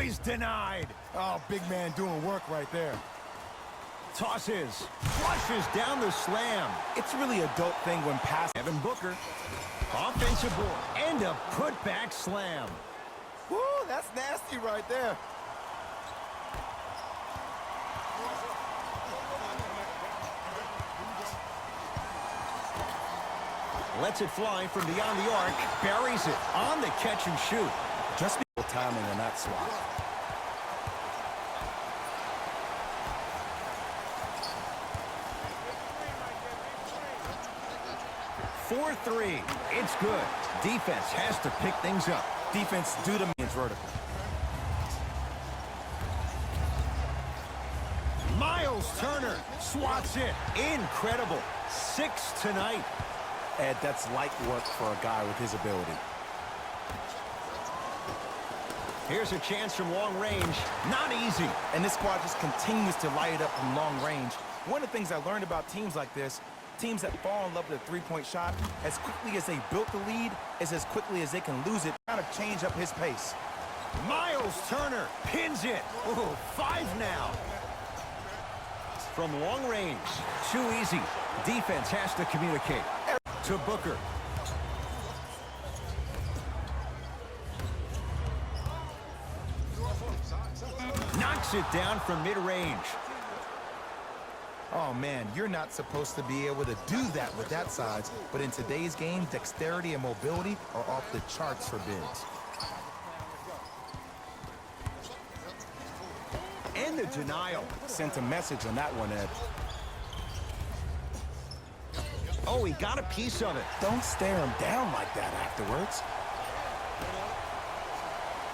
he's denied. Oh, big man doing work right there. Tosses, flushes down the slam. It's really a dope thing when pass. Evan Booker, offensive board, and a putback slam. Woo, that's nasty right there. Lets it fly from beyond the arc, buries it on the catch and shoot. Just be timing on that swat. For 3, it's good. Defense has to pick things up. Defense due to means vertical. Miles Turner swats it. Incredible. 6 tonight. Ed, that's light work for a guy with his ability. Here's a chance from long range. Not easy. And this squad just continues to light it up from long range. One of the things I learned about teams like this, teams that fall in love with a three-point shot, as quickly as they built the lead, is as quickly as they can lose it, kind of change up his pace. Miles Turner pins it. Oh, 5 now. From long range, too easy. Defense has to communicate. To Booker. Knocks it down from mid-range. Oh, man, you're not supposed to be able to do that with that size, but in today's game, dexterity and mobility are off the charts for bigs. And the denial. Sent a message on that one, Ed. Oh, he got a piece of it. Don't stare him down like that afterwards.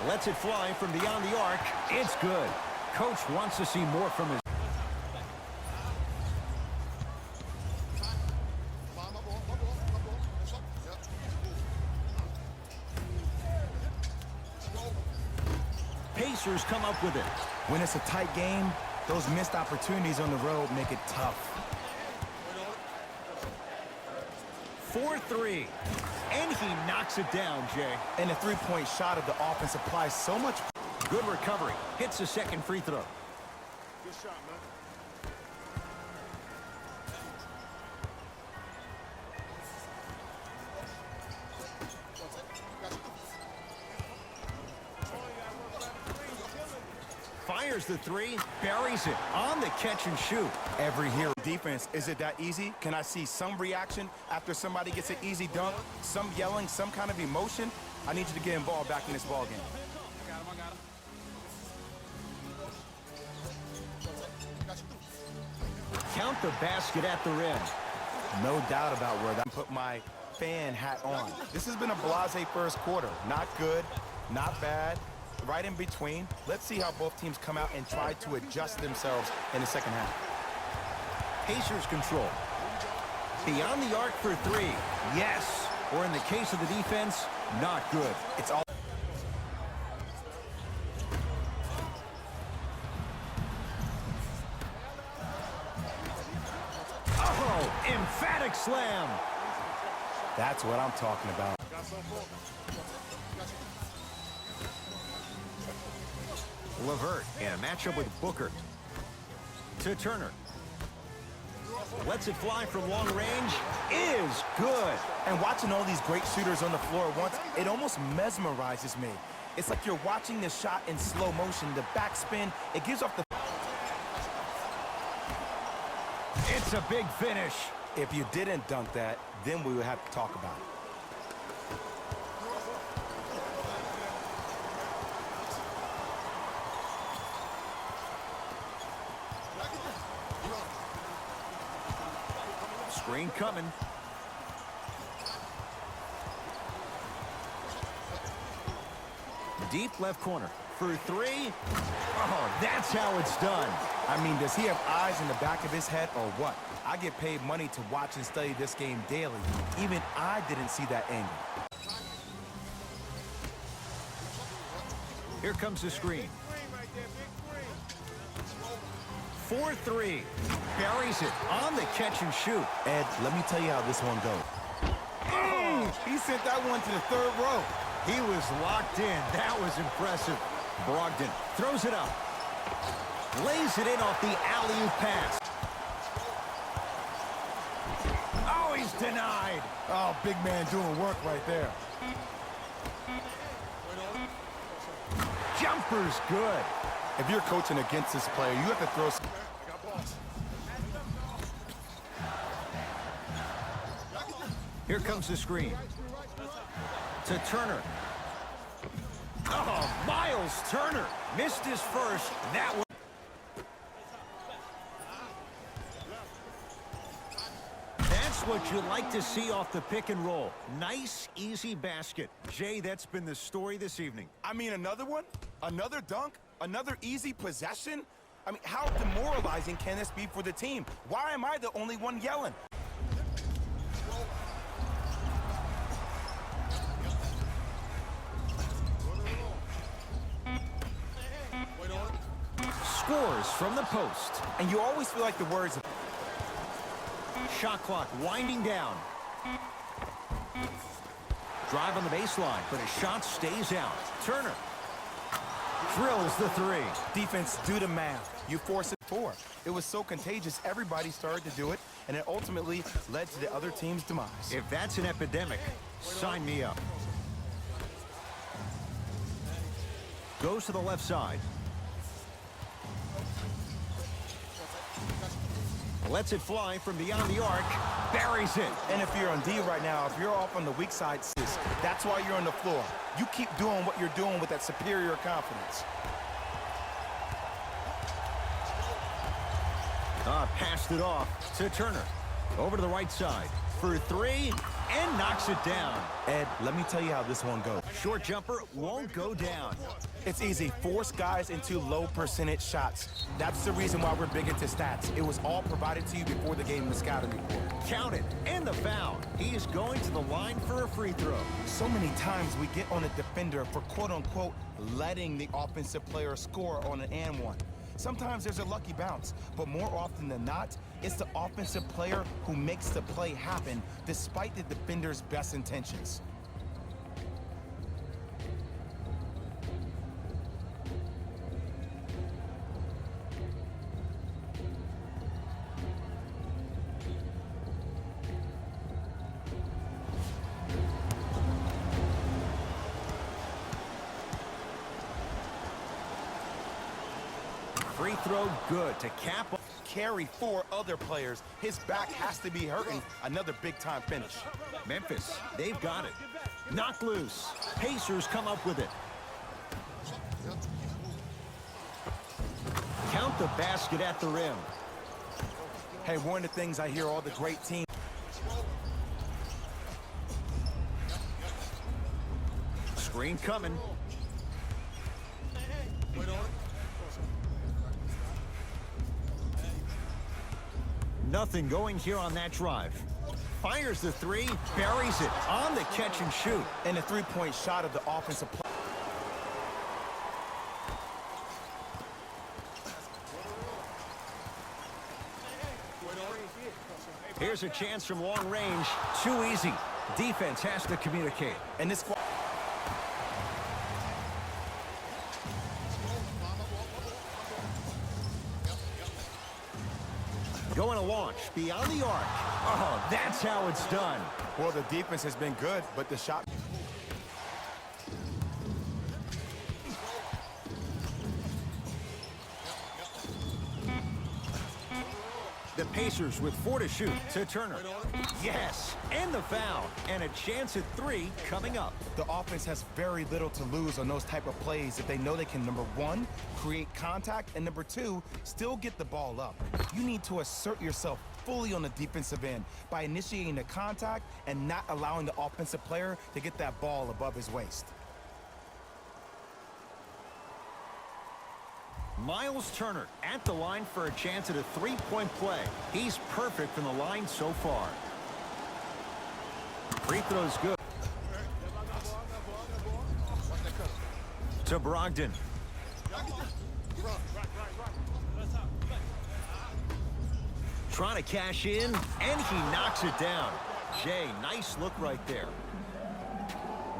Lets it fly from beyond the arc. It's good. Coach wants to see more from his... Pacers come up with it. When it's a tight game, those missed opportunities on the road make it tough. 4-3. And he knocks it down, Jay. And the three-point shot of the offense applies so much. Good recovery. Hits the second free throw. Good shot, man. Fires the 3, buries it on the catch and shoot. Every hero defense, is it that easy? Can I see some reaction after somebody gets an easy dunk? Some yelling, some kind of emotion? I need you to get involved back in this ball game. Count the basket at the rim. No doubt about where that put my fan hat on. This has been a blasé first quarter. Not good, not bad, right in between. Let's see how both teams come out and try to adjust themselves in the second half. Pacers control. Beyond the arc for 3. Yes. Or in the case of the defense, not good. It's all. Oh, emphatic slam. That's what I'm talking about. LeVert in a matchup with Booker. To Turner. Lets it fly from long range. Is good. And watching all these great shooters on the floor at once, it almost mesmerizes me. It's like you're watching the shot in slow motion. The backspin, it gives off the... It's a big finish. If you didn't dunk that, then we would have to talk about it. Screen coming. Deep left corner for 3. Oh, that's how it's done. I mean, does he have eyes in the back of his head or what? I get paid money to watch and study this game daily. Even I didn't see that angle. Here comes the screen. 4-3. Buries it on the catch and shoot. Ed, let me tell you how this one goes. Oh, he sent that one to the third row. He was locked in. That was impressive. Brogdon throws it up. Lays it in off the alley-oop pass. Oh, he's denied. Oh, big man doing work right there. Jumper's good. If you're coaching against this player, you have to throw... Here comes the screen. To Turner. Oh, Miles Turner missed his first. That one. That's what you like to see off the pick and roll. Nice, easy basket. Jay, that's been the story this evening. I mean, another one? Another dunk? Another easy possession? I mean, how demoralizing can this be for the team? Why am I the only one yelling? Scores from the post. And you always feel like the words... Shot clock winding down. Drive on the baseline, but his shot stays out. Turner drills the three. Defense, do the math. You force it four. It was so contagious, everybody started to do it, and it ultimately led to the other team's demise. If that's an epidemic, sign me up. Goes to the left side. Lets it fly from beyond the arc. Buries it. And if you're on D right now, if you're off on the weak side, that's why you're on the floor. You keep doing what you're doing with that superior confidence. Passed it off to Turner. Over to the right side for three and knocks it down. Ed, let me tell you how this one goes. Short jumper won't go down. It's easy. Force guys into low percentage shots. That's the reason why we're big into stats. It was all provided to you before the game in the scouting report. Count it. And the foul. He is going to the line for a free throw. So many times we get on a defender for quote-unquote letting the offensive player score on an and one. Sometimes there's a lucky bounce, but more often than not, it's the offensive player who makes the play happen despite the defender's best intentions. Free throw good to cap. Carry four other players. His back has to be hurting. Another big-time finish. Memphis, they've got it. Knocked loose. Pacers come up with it. Count the basket at the rim. Hey, one of the things I hear all the great teams... Screen coming. Nothing going here on that drive. Fires the three, buries it on the catch and shoot. And a three-point shot of the offensive play. Here's a chance from long range. Too easy. Defense has to communicate. And this... Going to launch beyond the arc. Oh, that's how it's done. Well, the defense has been good, but the shot... The Pacers with 4 to shoot to Turner. Yes, and the foul. And a chance at 3 coming up. The offense has very little to lose on those type of plays if they know they can, number one, create contact, and number two, still get the ball up. You need to assert yourself fully on the defensive end by initiating the contact and not allowing the offensive player to get that ball above his waist. Miles Turner at the line for a chance at a three-point play. He's perfect from the line so far. Free throw's good. To Brogdon. Trying to cash in, and he knocks it down. Jay, nice look right there.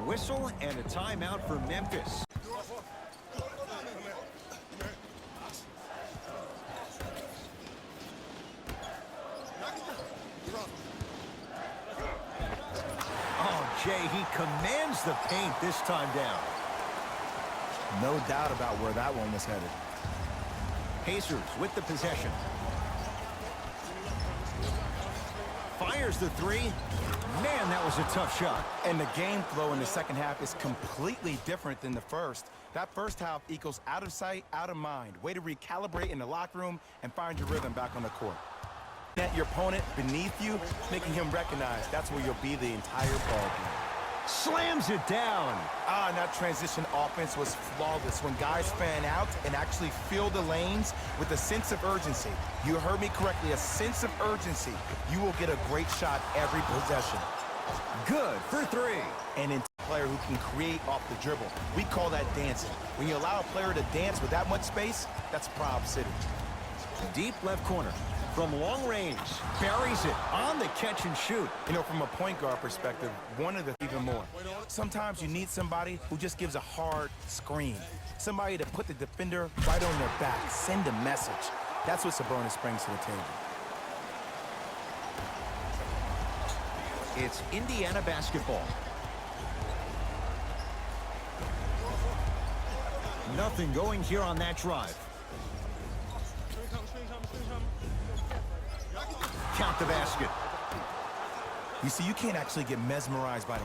Whistle and a timeout for Memphis. Jay, he commands the paint this time down. No doubt about where that one was headed. Pacers with the possession. Fires the three. Man, that was a tough shot. And the game flow in the second half is completely different than the first. That first half equals out of sight, out of mind. Way to recalibrate in the locker room and find your rhythm back on the court. At your opponent beneath you, making him recognize that's where you'll be the entire ballgame. Slams it down. And that transition offense was flawless when guys fan out and actually fill the lanes with a sense of urgency. You heard me correctly, a sense of urgency. You will get a great shot every possession. Good for three. And in a player who can create off the dribble. We call that dancing. When you allow a player to dance with that much space, that's Prob City. Deep left corner. From long range, buries it on the catch and shoot. You know, from a point guard perspective, one of the even more. Sometimes you need somebody who just gives a hard screen. Somebody to put the defender right on their back, send a message. That's what Sabonis brings to the table. It's Indiana basketball. Nothing going here on that drive. Count the basket. You see, you can't actually get mesmerized by the...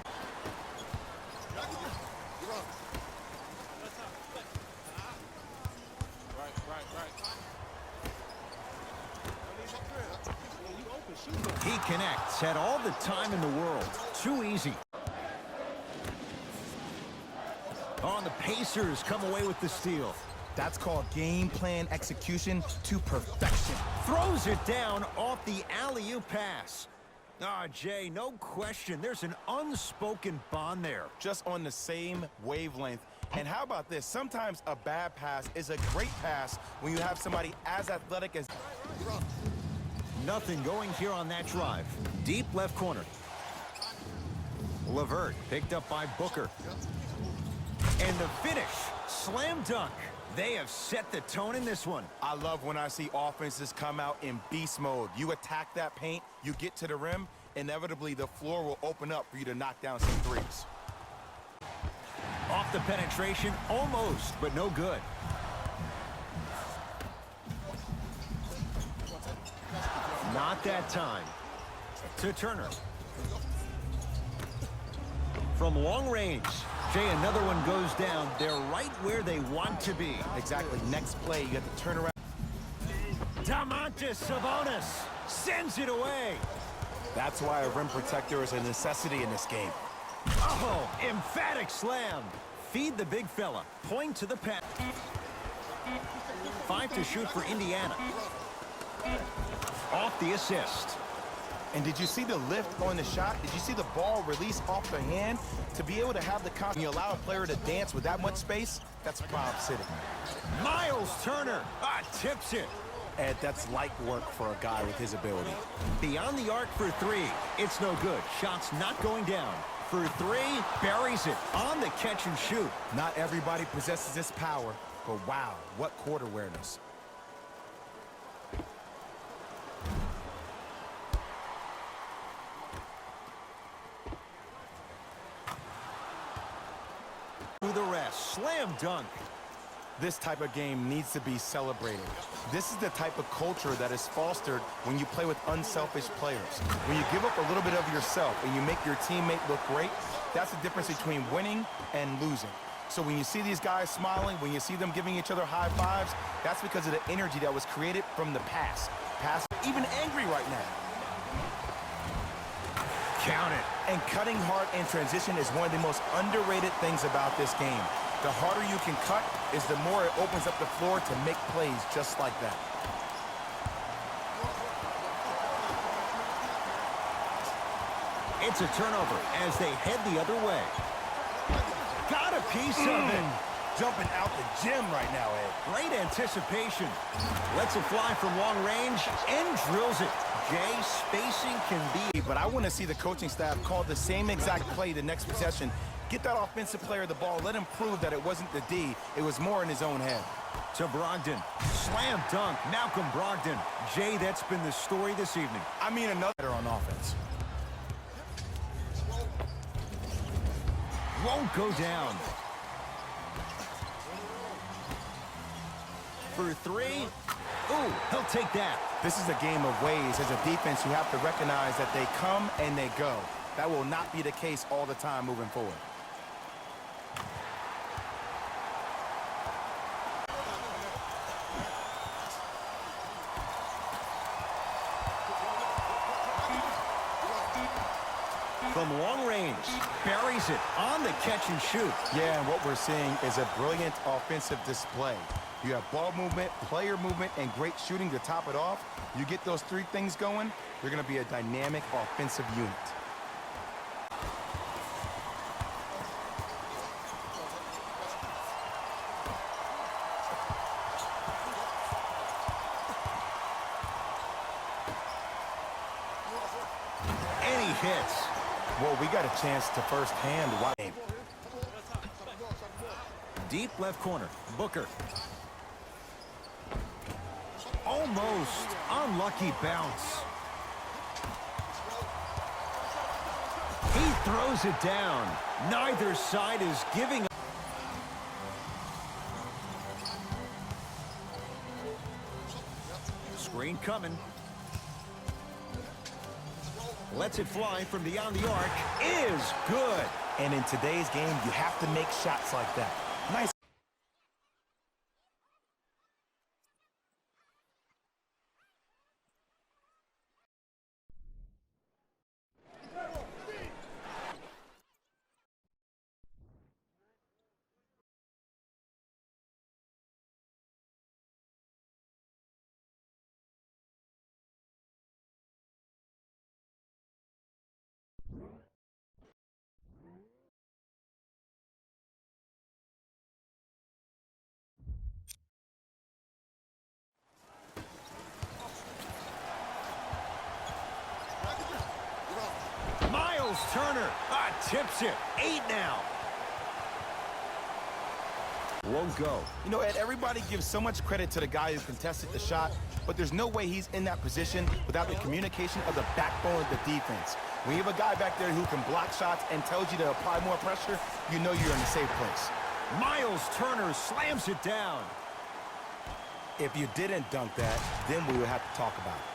He connects, had all the time in the world. Too easy. Oh, the Pacers come away with the steal. That's called game plan execution to perfection. Throws it down off the alley-oop pass. Ah, Jay, no question. There's an unspoken bond there. Just on the same wavelength. And how about this? Sometimes a bad pass is a great pass when you have somebody as athletic as... Nothing going here on that drive. Deep left corner. LeVert picked up by Booker. And the finish. Slam dunk. They have set the tone in this one. I love when I see offenses come out in beast mode. You attack that paint, you get to the rim, inevitably the floor will open up for you to knock down some threes. Off the penetration, almost, but no good. Not that time. To Turner. From long range. Jay, another one goes down. They're right where they want to be. Exactly. Next play, you got to turn around. Domantas Sabonis sends it away. That's why a rim protector is a necessity in this game. Oh, emphatic slam. Feed the big fella. Point to the pass. 5 to shoot for Indiana. Off the assist. And did you see the lift on the shot? Did you see the ball release off the hand? To be able to have the confidence, when you allow a player to dance with that much space, that's Prob City. Miles Turner tips it. And that's light work for a guy with his ability. Beyond the arc for three. It's no good. Shot's not going down. For three, buries it on the catch and shoot. Not everybody possesses this power, but wow, what court awareness. To the rest. Slam dunk. This type of game needs to be celebrated. This is the type of culture that is fostered when you play with unselfish players. When you give up a little bit of yourself and you make your teammate look great, that's the difference between winning and losing. So when you see these guys smiling, when you see them giving each other high fives, that's because of the energy that was created from the past. Even angry right now. Count it. And cutting hard in transition is one of the most underrated things about this game. The harder you can cut is the more it opens up the floor to make plays just like that. It's a turnover as they head the other way. Got a piece of it. Jumping out the gym right now, Ed. Great anticipation. Lets it fly from long range and drills it. Jay, spacing can be. But I want to see the coaching staff call the same exact play the next possession. Get that offensive player the ball. Let him prove that it wasn't the D. It was more in his own head. To Brogdon. Slam dunk. Malcolm Brogdon. Jay, that's been the story this evening. I mean, another on offense. Won't go down. For three. Ooh, he'll take that. This is a game of ways. As a defense, you have to recognize that they come and they go. That will not be the case all the time moving forward. From long range, buries it on the catch and shoot. Yeah, and what we're seeing is a brilliant offensive display. You have ball movement, player movement, and great shooting to top it off. You get those three things going, you're going to be a dynamic offensive unit. And he hits. Well, we got a chance to firsthand watch. Deep left corner, Booker. Almost unlucky bounce. He throws it down. Neither side is giving up. Screen coming. Lets it fly from beyond the arc. Is good. And in today's game, you have to make shots like that. Nice. Miles Turner tips it. 8 now. Won't go. You know, Ed, everybody gives so much credit to the guy who contested the shot, but there's no way he's in that position without the communication of the backbone of the defense. When you have a guy back there who can block shots and tells you to apply more pressure, you know you're in a safe place. Miles Turner slams it down. If you didn't dunk that, then we would have to talk about it.